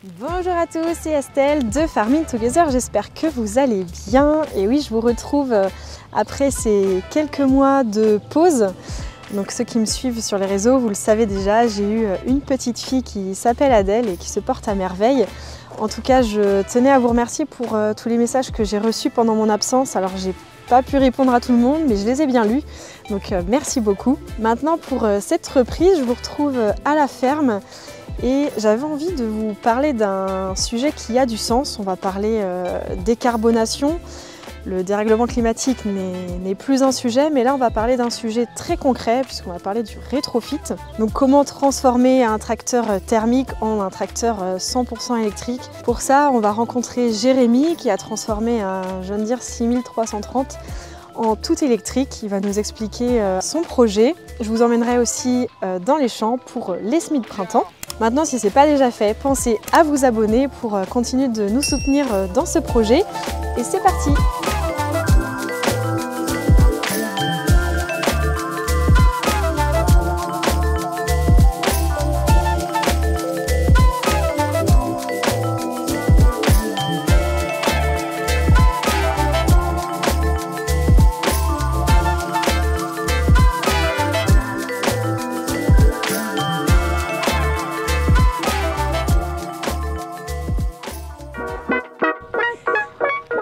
Bonjour à tous, c'est Estelle de Farming Together, j'espère que vous allez bien. Et oui, je vous retrouve après ces quelques mois de pause. Donc ceux qui me suivent sur les réseaux, vous le savez déjà, j'ai eu une petite fille qui s'appelle Adèle et qui se porte à merveille. En tout cas, je tenais à vous remercier pour tous les messages que j'ai reçus pendant mon absence. Alors j'ai pas pu répondre à tout le monde, mais je les ai bien lus, donc merci beaucoup. Maintenant pour cette reprise, je vous retrouve à la ferme. Et j'avais envie de vous parler d'un sujet qui a du sens. On va parler décarbonation. Le dérèglement climatique n'est plus un sujet, mais là on va parler d'un sujet très concret puisqu'on va parler du rétrofit. Donc comment transformer un tracteur thermique en un tracteur 100% électrique. Pour ça, on va rencontrer Jérémy qui a transformé un John Deere 6330 en tout électrique. Il va nous expliquer son projet. Je vous emmènerai aussi dans les champs pour les semis de printemps. Maintenant, si ce n'est pas déjà fait, pensez à vous abonner pour continuer de nous soutenir dans ce projet. Et c'est parti!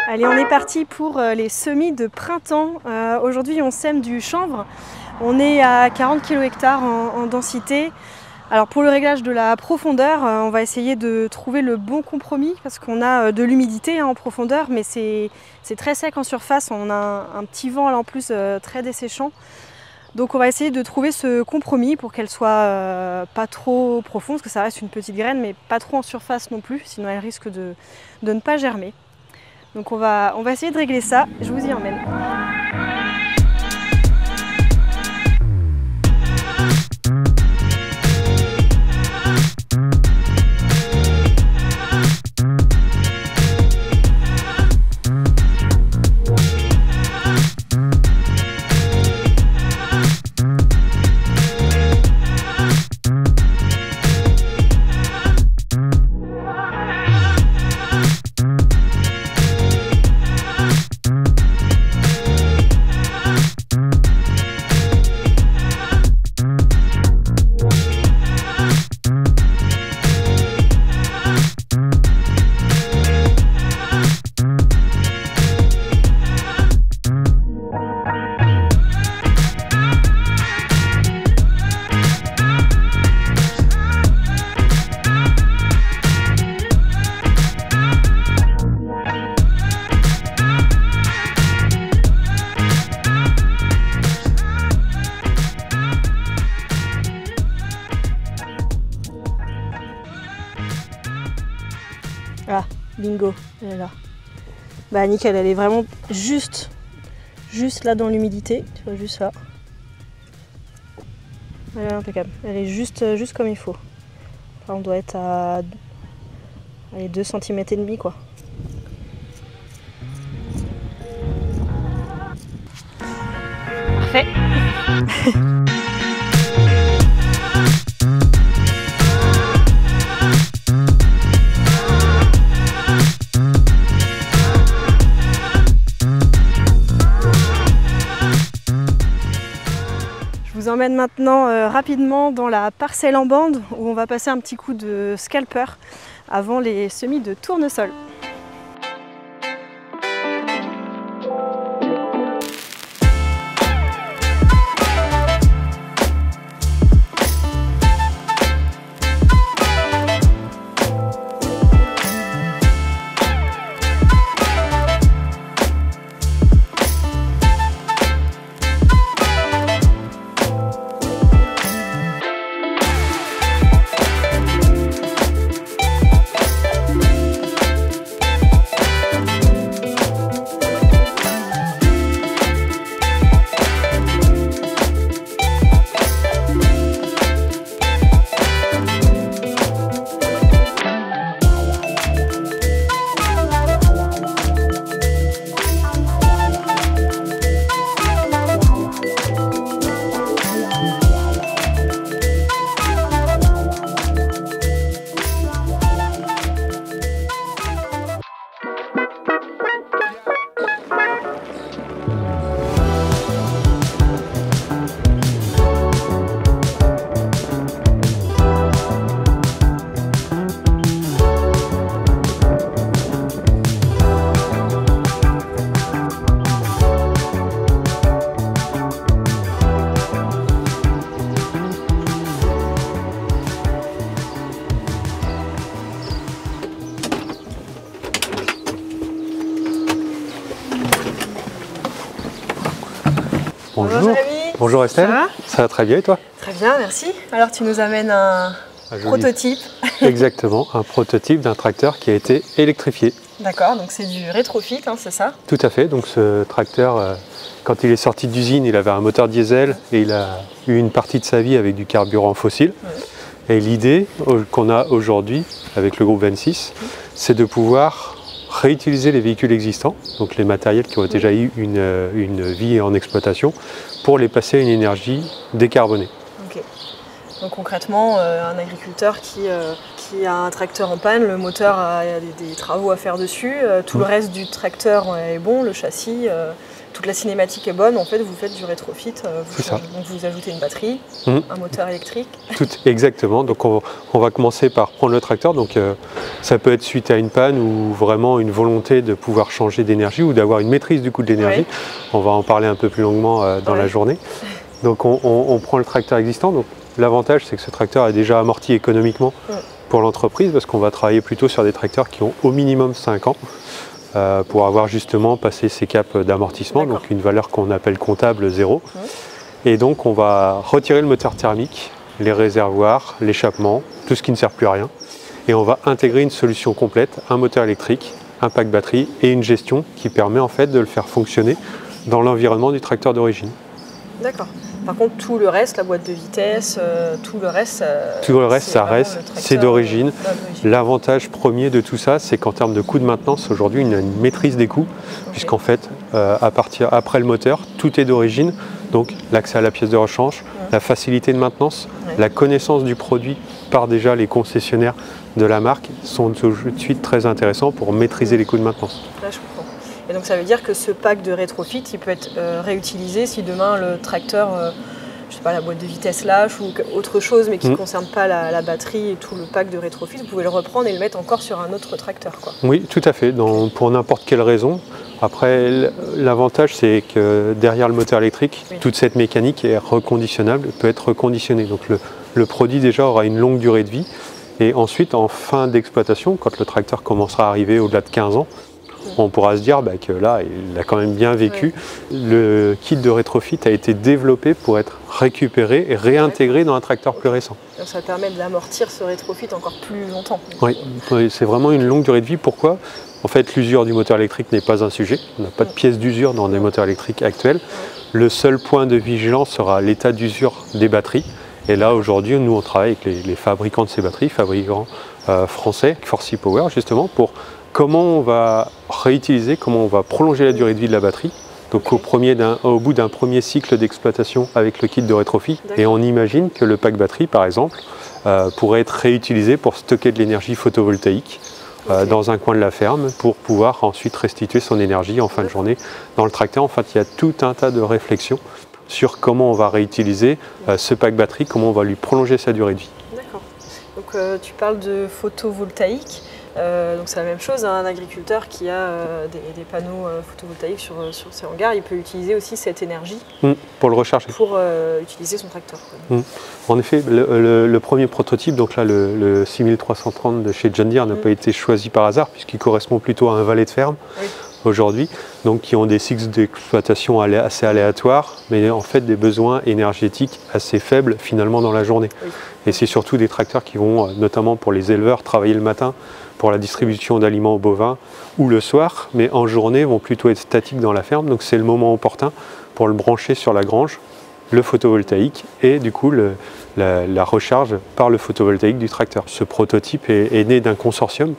Allez, on est parti pour les semis de printemps. Aujourd'hui, on sème du chanvre. On est à 40 kg/ha en densité. Alors pour le réglage de la profondeur, on va essayer de trouver le bon compromis parce qu'on a de l'humidité en profondeur, mais c'est très sec en surface. On a un petit vent là en plus très desséchant. Donc on va essayer de trouver ce compromis pour qu'elle soit pas trop profonde, parce que ça reste une petite graine, mais pas trop en surface non plus, sinon elle risque de ne pas germer. Donc on va essayer de régler ça, je vous y emmène. Ah, bingo, elle est là. Bah nickel, elle est vraiment juste là dans l'humidité, tu vois, juste là. Elle est impeccable, elle est juste comme il faut. Enfin, on doit être à 2 cm et demi quoi. Parfait. Je vous emmène maintenant rapidement dans la parcelle en bande où on va passer un petit coup de scalper avant les semis de tournesol. Bonjour. Bonjour Jérémy. Bonjour Estelle. Ça va? Ça va très bien et toi? Très bien, merci. Alors tu nous amènes un prototype. Exactement, un prototype d'un tracteur qui a été électrifié. D'accord, donc c'est du rétrofit, hein, c'est ça? Tout à fait, donc ce tracteur, quand il est sorti d'usine, il avait un moteur diesel et il a eu une partie de sa vie avec du carburant fossile. Et l'idée qu'on a aujourd'hui avec le groupe 26, c'est de pouvoir réutiliser les véhicules existants, donc les matériels qui ont déjà eu une vie en exploitation, pour les passer à une énergie décarbonée. Ok. Donc concrètement, un agriculteur qui a un tracteur en panne, le moteur a des travaux à faire dessus, tout le reste du tracteur est bon, le châssis, toute la cinématique est bonne, en fait vous faites du rétrofit, donc vous ajoutez une batterie, un moteur électrique. Exactement, donc on va commencer par prendre le tracteur, donc ça peut être suite à une panne ou vraiment une volonté de pouvoir changer d'énergie ou d'avoir une maîtrise du coût de l'énergie. On va en parler un peu plus longuement dans la journée. Donc on prend le tracteur existant, donc l'avantage c'est que ce tracteur est déjà amorti économiquement pour l'entreprise parce qu'on va travailler plutôt sur des tracteurs qui ont au minimum 5 ans. Pour avoir justement passé ces caps d'amortissement, donc une valeur qu'on appelle comptable 0. Et donc on va retirer le moteur thermique, les réservoirs, l'échappement, tout ce qui ne sert plus à rien. Et on va intégrer une solution complète, un moteur électrique, un pack batterie et une gestion qui permet en fait de le faire fonctionner dans l'environnement du tracteur d'origine. D'accord. Par contre, tout le reste, la boîte de vitesse, tout le reste, ça reste, c'est d'origine. L'avantage premier de tout ça, c'est qu'en termes de coût de maintenance, aujourd'hui, on a une maîtrise des coûts, puisqu'en fait, après le moteur, tout est d'origine. Donc, l'accès à la pièce de rechange, la facilité de maintenance, la connaissance du produit par déjà les concessionnaires de la marque sont tout de suite très intéressants pour maîtriser les coûts de maintenance. Là, je comprends. Et donc ça veut dire que ce pack de rétrofit, il peut être réutilisé si demain le tracteur, je sais pas, la boîte de vitesse lâche ou autre chose, mais qui ne concerne pas la batterie et tout le pack de rétrofit, vous pouvez le reprendre et le mettre encore sur un autre tracteur, quoi. Oui, tout à fait, pour n'importe quelle raison. Après, l'avantage, c'est que derrière le moteur électrique, toute cette mécanique est reconditionnable, peut être reconditionnée. Donc le produit déjà aura une longue durée de vie. Et ensuite, en fin d'exploitation, quand le tracteur commencera à arriver au-delà de 15 ans, on pourra se dire que là, il a quand même bien vécu. Le kit de rétrofit a été développé pour être récupéré et réintégré dans un tracteur plus récent. Donc ça permet d'amortir ce rétrofit encore plus longtemps. Oui, c'est vraiment une longue durée de vie. Pourquoi? En fait, l'usure du moteur électrique n'est pas un sujet. On n'a pas de pièces d'usure dans des moteurs électriques actuels. Le seul point de vigilance sera l'état d'usure des batteries. Et là, aujourd'hui, nous, on travaille avec les fabricants de ces batteries, fabricants français, Forsee Power, justement, pour comment on va réutiliser, comment on va prolonger la durée de vie de la batterie. Donc au bout d'un premier cycle d'exploitation avec le kit de rétrofit. Et on imagine que le pack batterie, par exemple, pourrait être réutilisé pour stocker de l'énergie photovoltaïque dans un coin de la ferme pour pouvoir ensuite restituer son énergie en fin de journée dans le tracteur. En fait, il y a tout un tas de réflexions sur comment on va réutiliser ce pack batterie, comment on va lui prolonger sa durée de vie. D'accord. Donc tu parles de photovoltaïque. Donc c'est la même chose, hein, un agriculteur qui a des panneaux photovoltaïques sur ses hangars, il peut utiliser aussi cette énergie pour le recharger. Pour utiliser son tracteur. En effet, le premier prototype, donc là le 6330 de chez John Deere n'a pas été choisi par hasard puisqu'il correspond plutôt à un valet de ferme aujourd'hui, donc qui ont des cycles d'exploitation assez aléatoires, mais en fait des besoins énergétiques assez faibles finalement dans la journée. Et c'est surtout des tracteurs qui vont, notamment pour les éleveurs, travailler le matin pour la distribution d'aliments aux bovins ou le soir, mais en journée vont plutôt être statiques dans la ferme, donc c'est le moment opportun pour le brancher sur la grange, le photovoltaïque et du coup la recharge par le photovoltaïque du tracteur. Ce prototype est né d'un consortium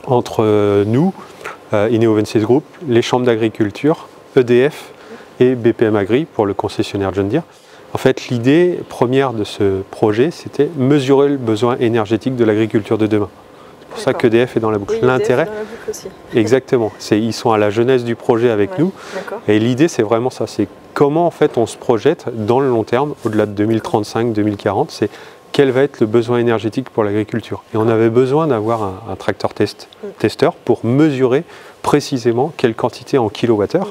entre nous, Ineo 26 Group, les chambres d'agriculture, EDF et BPM Agri pour le concessionnaire John Deere. En fait, l'idée première de ce projet, c'était mesurer le besoin énergétique de l'agriculture de demain. C'est pour ça qu'EDF est dans la boucle. Oui, l'intérêt, exactement, ils sont à la jeunesse du projet avec nous. Et l'idée, c'est vraiment ça, c'est comment en fait on se projette dans le long terme, au-delà de 2035-2040, c'est quel va être le besoin énergétique pour l'agriculture. Et on avait besoin d'avoir un tracteur testeur pour mesurer précisément quelle quantité en kilowattheure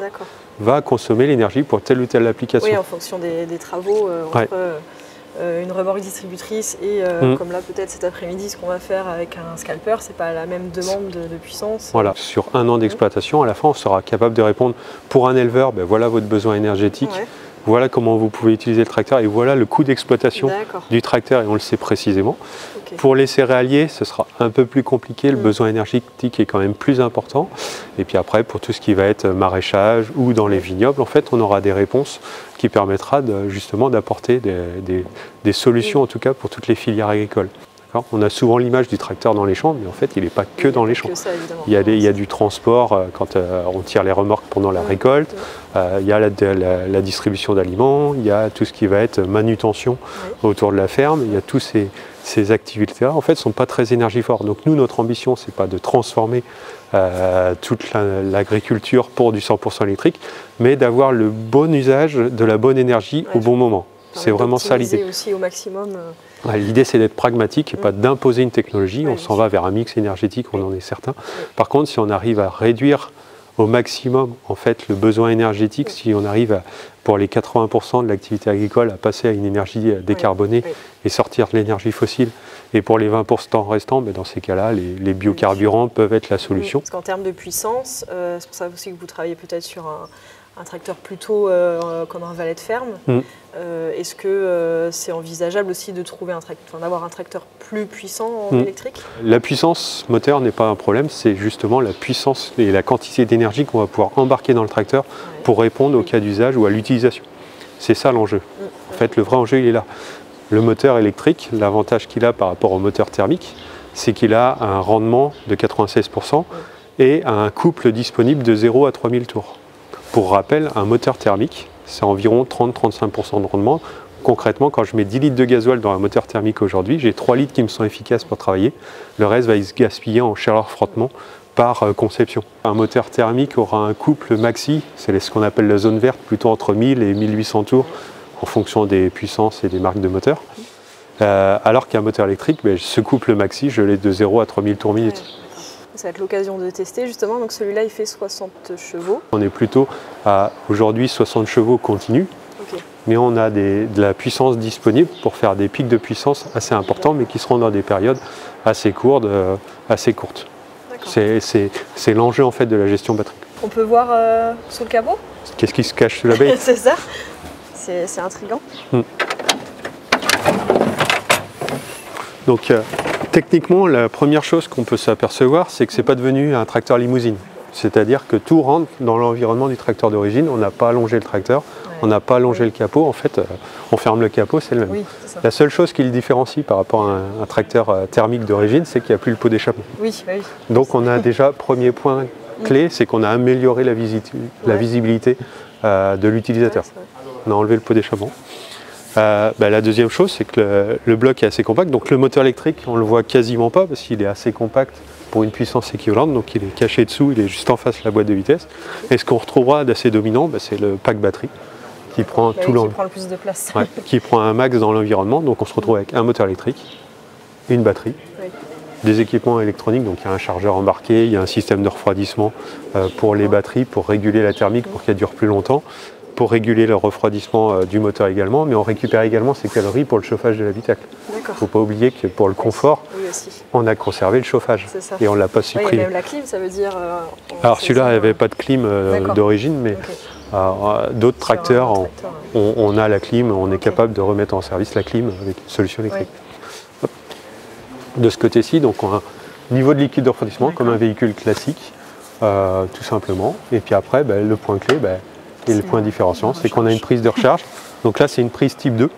va consommer l'énergie pour telle ou telle application. Oui, en fonction des travaux entre une remorque distributrice et comme là peut-être cet après-midi ce qu'on va faire avec un scalper, c'est pas la même demande de puissance. Voilà, sur un an d'exploitation, à la fin on sera capable de répondre pour un éleveur, ben voilà votre besoin énergétique, voilà comment vous pouvez utiliser le tracteur et voilà le coût d'exploitation du tracteur et on le sait précisément. Okay. Pour les céréaliers, ce sera un peu plus compliqué, le besoin énergétique est quand même plus important. Et puis après, pour tout ce qui va être maraîchage ou dans les vignobles, en fait, on aura des réponses qui permettra justement d'apporter des solutions, en tout cas pour toutes les filières agricoles. On a souvent l'image du tracteur dans les champs, mais en fait, il n'est pas que dans les champs. Il y a du transport quand on tire les remorques pendant la récolte, il y a la distribution d'aliments, il y a tout ce qui va être manutention autour de la ferme, il y a tous ces activités-là, en fait, ne sont pas très énergivores. Donc nous, notre ambition, ce n'est pas de transformer toute l'agriculture pour du 100% électrique, mais d'avoir le bon usage de la bonne énergie au bon moment. C'est vraiment ça l'idée. Aussi au maximum. L'idée, c'est d'être pragmatique et pas d'imposer une technologie. On s'en va vers un mix énergétique, on en est certain. Par contre, si on arrive à réduire au maximum en fait, le besoin énergétique, si on arrive pour les 80% de l'activité agricole à passer à une énergie décarbonée et sortir de l'énergie fossile, et pour les 20% restants, dans ces cas-là, les biocarburants peuvent être la solution. Parce qu'en termes de puissance, c'est pour ça aussi que vous travaillez peut-être sur un tracteur plutôt comme un valet de ferme. Est-ce que c'est envisageable aussi de trouver d'avoir un tracteur plus puissant en électrique? La puissance moteur n'est pas un problème, c'est justement la puissance et la quantité d'énergie qu'on va pouvoir embarquer dans le tracteur pour répondre au cas d'usage ou à l'utilisation. C'est ça l'enjeu. En fait, le vrai enjeu, il est là. Le moteur électrique, l'avantage qu'il a par rapport au moteur thermique, c'est qu'il a un rendement de 96% et un couple disponible de 0 à 3000 tours. Pour rappel, un moteur thermique, c'est environ 30-35% de rendement. Concrètement, quand je mets 10 litres de gasoil dans un moteur thermique aujourd'hui, j'ai 3 litres qui me sont efficaces pour travailler. Le reste va se gaspiller en chaleur-frottement par conception. Un moteur thermique aura un couple maxi, c'est ce qu'on appelle la zone verte, plutôt entre 1000 et 1800 tours en fonction des puissances et des marques de moteurs. Alors qu'un moteur électrique, ce couple maxi, je l'ai de 0 à 3000 tours minute. Ça va être l'occasion de tester justement. Donc celui-là, il fait 60 chevaux. On est plutôt à aujourd'hui 60 chevaux continus, mais on a de la puissance disponible pour faire des pics de puissance assez importants, mais qui seront dans des périodes assez courtes. C'est l'enjeu en fait de la gestion batterie. On peut voir sous le capot? Qu'est-ce qui se cache sous la bête? C'est ça. C'est intriguant. Donc techniquement, la première chose qu'on peut s'apercevoir, c'est que ce n'est pas devenu un tracteur limousine. C'est-à-dire que tout rentre dans l'environnement du tracteur d'origine. On n'a pas allongé le tracteur, on n'a pas allongé le capot. En fait, on ferme le capot, c'est le même. La seule chose qui le différencie par rapport à un tracteur thermique d'origine, c'est qu'il n'y a plus le pot d'échappement. Donc on a déjà, premier point clé, c'est qu'on a amélioré la visibilité de l'utilisateur. On a enlevé le pot d'échappement. La deuxième chose, c'est que le bloc est assez compact, donc le moteur électrique, on ne le voit quasiment pas parce qu'il est assez compact pour une puissance équivalente, donc il est caché dessous, il est juste en face de la boîte de vitesse. Et ce qu'on retrouvera d'assez dominant, c'est le pack batterie qui prend qui prend le plus de place. Qui prend un max dans l'environnement, donc on se retrouve avec un moteur électrique, une batterie, des équipements électroniques, donc il y a un chargeur embarqué, il y a un système de refroidissement pour les batteries, pour réguler la thermique, pour qu'elle dure plus longtemps, pour réguler le refroidissement du moteur également, mais on récupère également ses calories pour le chauffage de l'habitacle. Il ne faut pas oublier que pour le confort, on a conservé le chauffage et on ne l'a pas supprimé. Il y a même la clim, ça veut dire... Alors celui-là, il n'y avait pas de clim d'origine, mais d'autres tracteurs, on a la clim, on est capable de remettre en service la clim avec une solution électrique. De ce côté-ci, donc on a un niveau de liquide de refroidissement comme un véhicule classique, tout simplement. Et puis après, le point clé, et le point différenciant, c'est qu'on a une prise de recharge. Donc là, c'est une prise type 2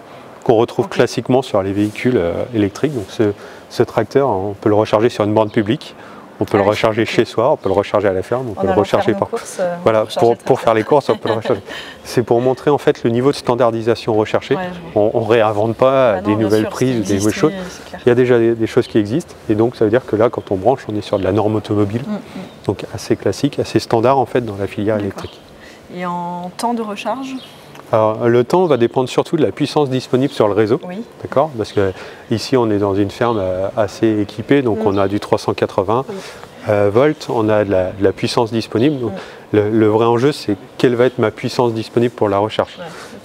qu'on retrouve classiquement sur les véhicules électriques. Donc ce tracteur, on peut le recharger sur une borne publique, on peut le recharger chez soi, on peut le recharger à la ferme, on peut le recharger par... Voilà, pour faire les courses, on peut le recharger. C'est pour montrer en fait le niveau de standardisation recherché. On ne réinvente pas des nouvelles prises ou des nouvelles choses. Il y a déjà des choses qui existent. Et donc ça veut dire que là, quand on branche, on est sur de la norme automobile. Donc assez classique, assez standard en fait dans la filière électrique. Et en temps de recharge? Alors, le temps va dépendre surtout de la puissance disponible sur le réseau, d'accord? Parce que ici on est dans une ferme assez équipée, donc on a du 380 volts, on a de la puissance disponible. Donc le vrai enjeu, c'est quelle va être ma puissance disponible pour la recharge.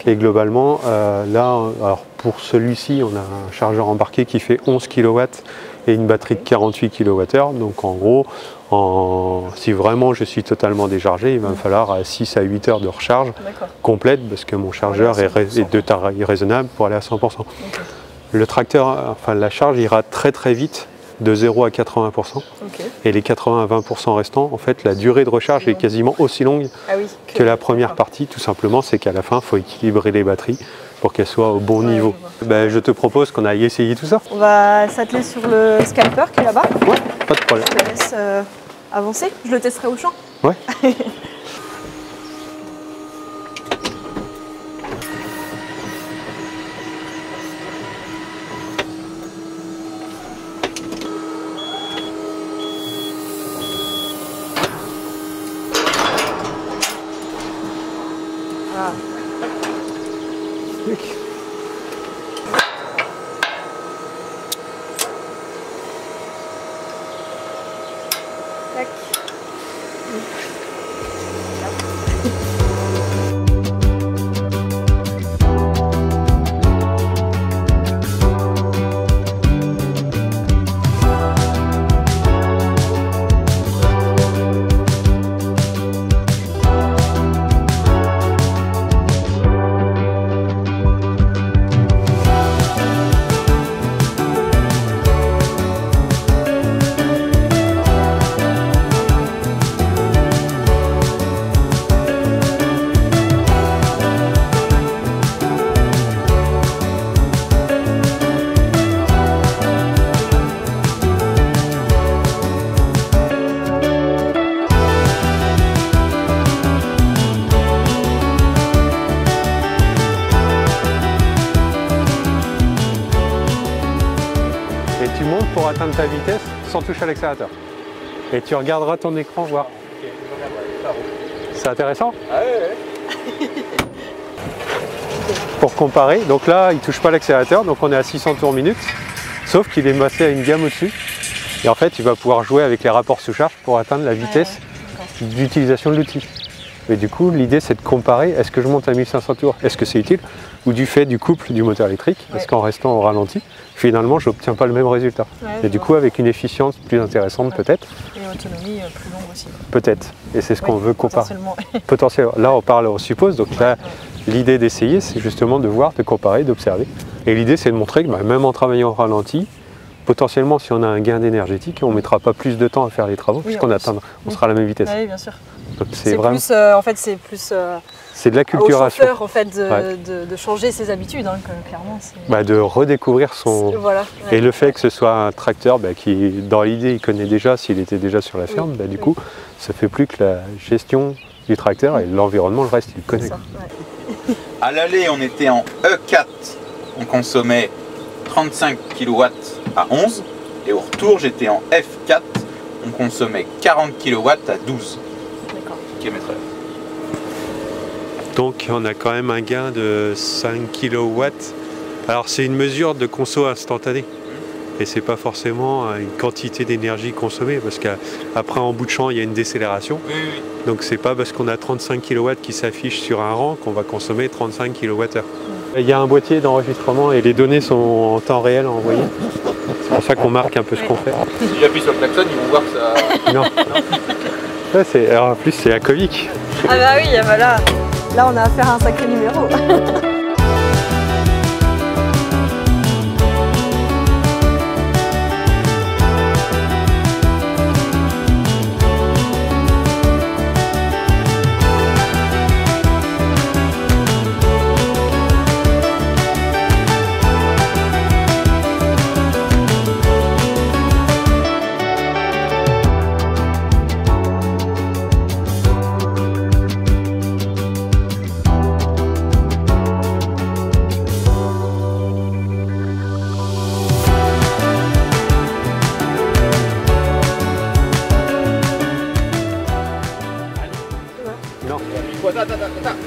Et globalement, là, alors pour celui-ci, on a un chargeur embarqué qui fait 11 kW et une batterie de 48 kWh. Donc en gros, si vraiment je suis totalement déchargé, il va me falloir 6 à 8 heures de recharge complète parce que mon chargeur est de taille raisonnable pour aller à 100%. Okay. Le tracteur, enfin la charge ira très très vite de 0 à 80%. Okay. Et les 80 à 20% restants, en fait, la durée de recharge est quasiment aussi longue que la première partie. Tout simplement, c'est qu'à la fin, il faut équilibrer les batteries pour qu'elles soient au bon niveau. Je te propose qu'on aille essayer tout ça. On va s'atteler sur le scalper qui est là-bas. Ouais, pas de problème. Je te laisse avancer. Je le testerai au champ. Ouais. Pour atteindre ta vitesse sans toucher à l'accélérateur. Et tu regarderas ton écran voir. C'est intéressant? Ah ouais. Pour comparer, donc là il ne touche pas l'accélérateur, donc on est à 600 tours minute, sauf qu'il est passé à une gamme au-dessus. Et en fait il va pouvoir jouer avec les rapports sous charge pour atteindre la vitesse d'utilisation de l'outil. Et du coup l'idée c'est de comparer, est-ce que je monte à 1500 tours, est-ce que c'est utile? Ou du fait du couple du moteur électrique, est-ce qu'en restant au ralenti, finalement je n'obtiens pas le même résultat. Et du coup avec une efficience plus intéressante peut-être. Et une autonomie plus longue aussi. Peut-être, et c'est ce qu'on veut comparer. Potentiellement. Là on parle, on suppose, donc là l'idée d'essayer c'est justement de voir, de comparer, d'observer. Et l'idée c'est de montrer que même en travaillant au ralenti, potentiellement si on a un gain d'énergétique, on ne mettra pas plus de temps à faire les travaux puisqu'on on sera à la même vitesse. Oui, bien sûr. C'est vraiment... plus, en fait c'est plus... c'est de l'acculturation. Au chauffeur en fait de changer ses habitudes, hein, clairement. De redécouvrir son... Voilà, et le fait que ce soit un tracteur qui, dans l'idée, il connaît déjà, s'il était déjà sur la ferme, du coup, ça fait plus que la gestion du tracteur et l'environnement, le reste, il connaît. Ça, À l'aller, on était en E4, on consommait 35 kW à 11, et au retour, j'étais en F4, on consommait 40 kW à 12 km/h. Donc on a quand même un gain de 5 kW. Alors c'est une mesure de conso instantanée. Et c'est pas forcément une quantité d'énergie consommée parce qu'après en bout de champ il y a une décélération. Oui. Donc c'est pas parce qu'on a 35 kW qui s'affichent sur un rang qu'on va consommer 35 kWh. Il y a un boîtier d'enregistrement et les données sont en temps réel envoyées. C'est pour ça qu'on marque un peu ce qu'on fait. Si j'appuie sur le klaxon, ils vont voir que ça... Non. Alors en plus c'est la comique. Ah bah oui, voilà. Là on a affaire à un sacré numéro.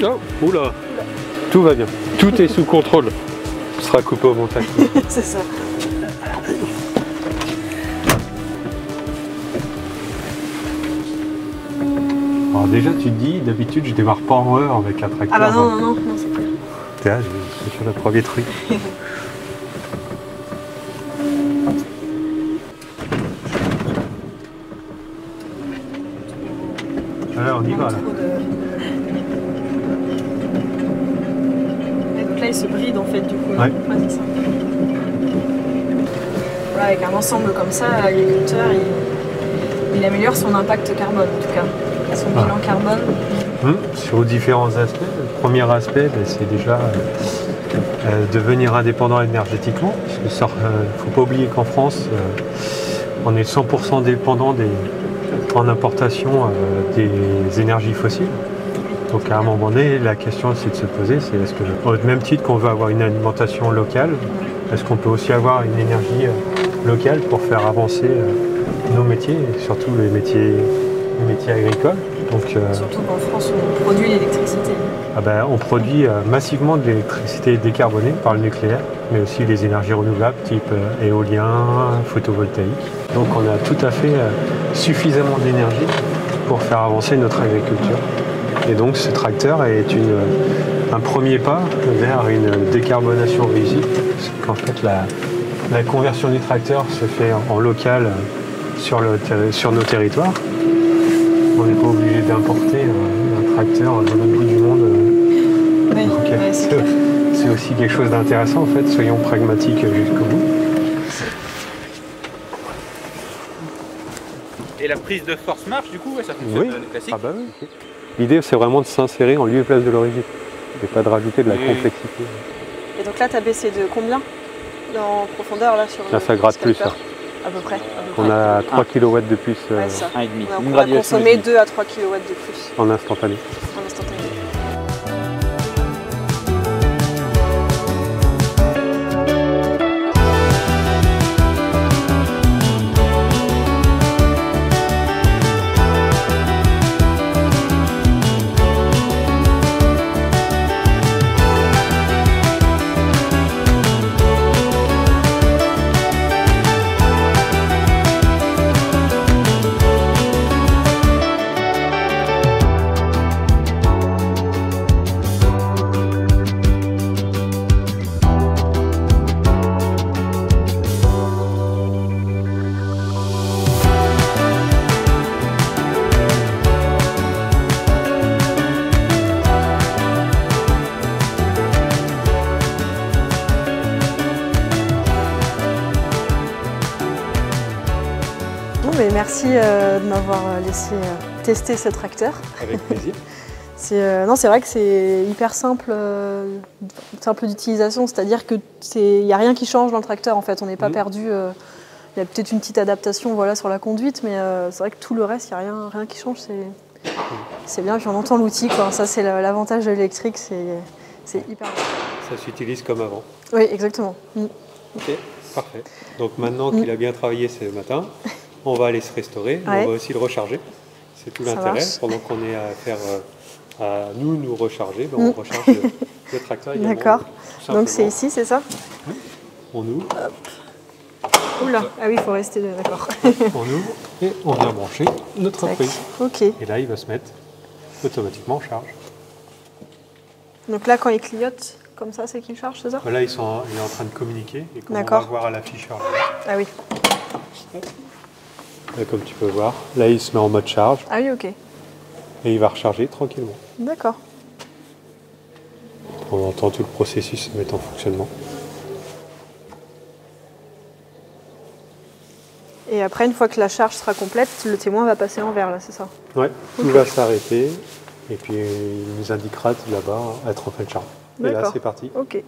Oh, oula, tout va bien, tout est sous contrôle. On sera coupé au montage. C'est ça. Alors déjà tu te dis, d'habitude je démarre pas en E avec un tracteur. Ah bah non, c'est clair. Là, je suis sur le premier truc. Là, on y va là. Et donc là, il se bride en fait du coup. Ouais. C'est ça. Voilà, avec un ensemble comme ça, l'agriculteur, il améliore son impact carbone en tout cas. Son bilan carbone. Sur différents aspects. Le premier aspect, c'est déjà devenir indépendant énergétiquement. Il ne faut pas oublier qu'en France, on est 100% dépendant en importation des énergies fossiles. Donc à un moment donné, la question c'est de se poser, c'est est-ce que, au même titre qu'on veut avoir une alimentation locale, est-ce qu'on peut aussi avoir une énergie locale pour faire avancer nos métiers, et surtout les métiers agricoles. Donc, surtout qu'en France, on produit l'électricité. On produit massivement de l'électricité décarbonée par le nucléaire, mais aussi les énergies renouvelables type éolien, photovoltaïque. Donc on a tout à fait suffisamment d'énergie pour faire avancer notre agriculture. Et donc ce tracteur est un premier pas vers une décarbonation réussie, parce qu'en fait la conversion du tracteur se fait en local sur nos territoires. On n'est pas obligé d'importer un tracteur de l'autre bout du monde. Oui, c'est aussi quelque chose d'intéressant en fait, soyons pragmatiques jusqu'au bout. Et la prise de force marche du coup, ça fonctionne classique. Ah bah oui. L'idée c'est vraiment de s'insérer en lieu et place de l'origine, et pas de rajouter de la complexité. Et donc là tu as baissé de combien en profondeur là sur là ça gratte plus ça. À peu près. On a 3 kW de plus. Ouais, ça. 1,5. On va consommer 2 à 3 kW de plus. En instantané. En instantané. Merci de m'avoir laissé tester ce tracteur. Avec plaisir. C'est vrai que c'est hyper simple d'utilisation, c'est-à-dire qu'il n'y a rien qui change dans le tracteur en fait, on n'est pas perdu. Il y a peut-être une petite adaptation sur la conduite, mais c'est vrai que tout le reste, il n'y a rien qui change. C'est bien, puis on entend l'outil, ça c'est l'avantage de l'électrique, c'est hyper bien. Ça s'utilise comme avant. Oui, exactement. Ok, parfait. Donc maintenant qu'il a bien travaillé ce matin, on va aller se restaurer, on va aussi le recharger. C'est tout l'intérêt. Pendant qu'on est à faire nous recharger, on recharge le tracteur également. D'accord. Donc c'est ici, c'est ça? On ouvre. Oula, ah oui, il faut rester d'accord. On ouvre et on vient brancher notre prise. Ok. Et là, il va se mettre automatiquement en charge. Donc là, quand il clignote comme ça, c'est qu'il charge, c'est ça? Là, il est en train de communiquer et comme on va voir à l'afficheur. Ah oui. Là, comme tu peux voir, là, il se met en mode charge. Ah oui, ok. Et il va recharger tranquillement. D'accord. On entend tout le processus se mettre en fonctionnement. Et après, une fois que la charge sera complète, le témoin va passer en vert, là, c'est ça? Ouais, tout va s'arrêter et puis il nous indiquera là-bas être en fin de charge. Et là, c'est parti. Ok.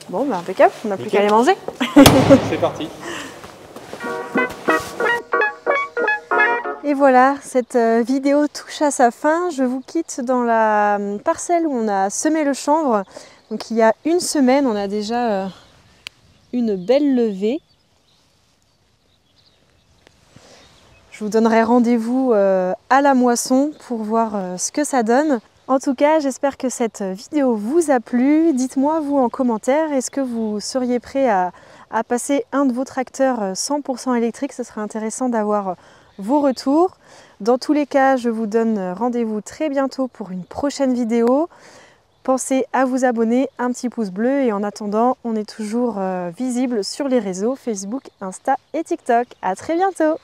Bon, bah impeccable, on n'a plus qu'à aller manger. C'est parti. Et voilà, cette vidéo touche à sa fin. Je vous quitte dans la parcelle où on a semé le chanvre. Donc il y a une semaine, on a déjà une belle levée. Je vous donnerai rendez-vous à la moisson pour voir ce que ça donne. En tout cas, j'espère que cette vidéo vous a plu. Dites-moi vous en commentaire, est-ce que vous seriez prêt à passer un de vos tracteurs 100% électriques? Ce serait intéressant d'avoir vos retours. Dans tous les cas, je vous donne rendez-vous très bientôt pour une prochaine vidéo. Pensez à vous abonner, un petit pouce bleu et en attendant, on est toujours visible sur les réseaux Facebook, Insta et TikTok. À très bientôt!